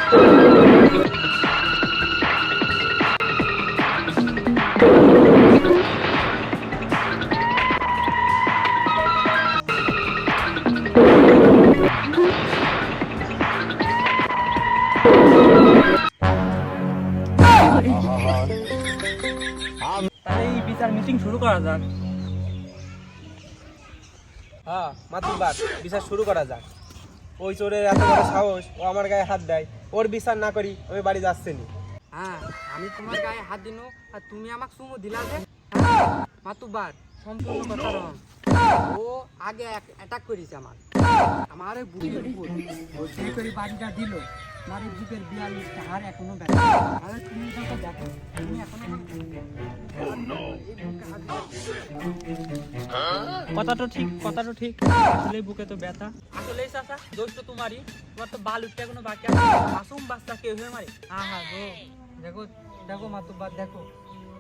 তাহলে এই বিচার মিটিং শুরু করা যাক। হ্যাঁ মাতুব্বার, বিচার শুরু করা যাক। ওই চোরের এত বড় সাহস, ও আমার গায়ে হাত দেয়। ওর বিচার না করি আমি বাড়ি যাচ্ছি নি। হ্যাঁ, আমি তোমার গায়ে হাত দিনু আর তুমি আমাকে চুমু দিলা যে। মাতুব্বার, সম্পূর্ণ কথা রং। ও আগে অ্যাটাক করেছে আমার ওই বুকের উপর ও যে করে বাড়িটা দিল, আমার এই বুকের 42টা হাড় এখনো ব্যথা। আরে তুমি যখন দেখো, তুমি এখনো কথাটা ঠিক আসলে বুকে তো ব্যথা। আসলে চাচা দোষ তো তোমারই, তোমার তো বাল উঠতে কোনো বাকি আছে? মাসুম বাচ্চা কেউ হয়ে মারে। হ্যাঁ গো, দেখো দেখো মাতুব্বার, দেখো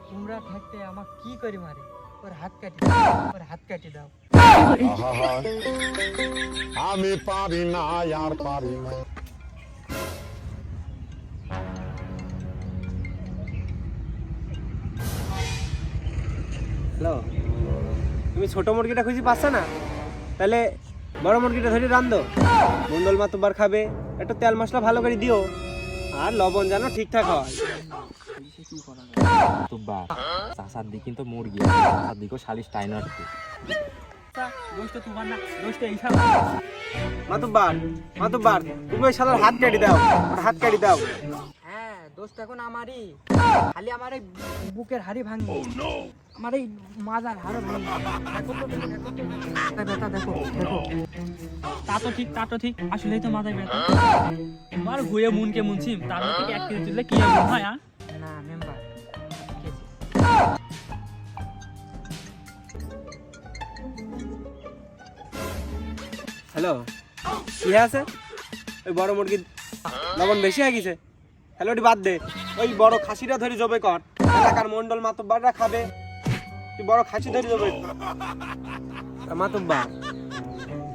তোমরা থাকতে আমাকে কি করে মারে। ওর হাত কাটি দাও। আমি পারি না, আর পারি না। হ্যালো, তুমি ছোট মুরগিটা খুঁজে পাচ্ছ না? তাহলে বড় মুরগিটা ধরে রান্ধো। মন্ডল মাতুব্বার খাবে, একটু তেল মশলা ভালো করে দিও, আর লবণ যেন ঠিকঠাক হয়। তুব্বা চাষার দিক কিন্তু মুরগি, চাষার দিকেও শালিশ টাইন আসবে। দোষ তো তোমার না, দোষ তো এই শালা। মাতুব্বার, তুমি ওই শালার হাত কাটি দাও, ওর হাত কাটি দাও। হ্যাঁ, দোষটা এখন আমারই। খালি আমার এই বুকের হাড়ি ভাঙবে, আমার এই মাজার হাড়ও ভাঙবে। ব্যথা দেখো দেখো। তা তো ঠিক আসলেই তো মাথায় ব্যথা। তোমার ঘুরে মুনকে মুনছিম, তার মধ্যে 1 কেজি তুললে কি হবে হয়? না মেম্বার, হ্যালো, কি আছে? ওই বড় মুরগি লবণ বেশি হয়ে গেছে। হ্যালো, ওটি বাদ দে। ওই বড় খাসিটা ধরে জবে কর, এলাকার মন্ডল মাতুব্বাররা খাবে। তুই বড় খাসি ধরে জবে মাতুব্বার।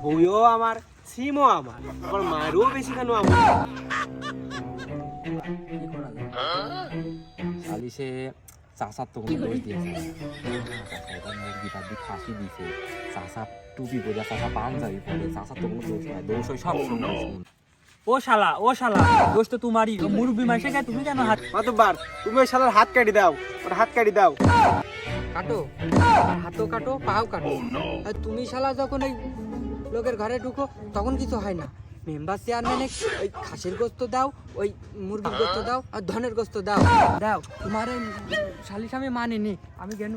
বউও আমার, সিমও আমার, আমার মায়েরও বেশি কেন আমার। শালিশে চাষার তো কোনো দোষ দিয়েছে, মুরগি টারগি ফাঁসি দিছে, চাষা টুপি বোঝা, চাষা পাঞ্জাবি পরে, চাষার তো কোনো দোষ নাই, দোষ হয় সব সময় শুন। ও শালা দোষ তো তোমারই। ও মুরব্বি মাসে গায়ে তুমি কেন হাত? মাতুব্বার, তুমি ওই শালার হাত কাটি দাও, ওর হাত কাটি দাও। কাটো, হাতও কাটো, পাও কাটো। আর তুমি শালা যখন ওই লোকের ঘরে ঢুকো তখন কিছু হয় না। মেম্বার চেয়ারম্যানে ওই খাসির গোস্ত দাও, ওই মুরগির গোস্ত দাও, আর ধনের গোস্ত দাও। তোমার এই শালিশ আমি মানিনি, আমি কেন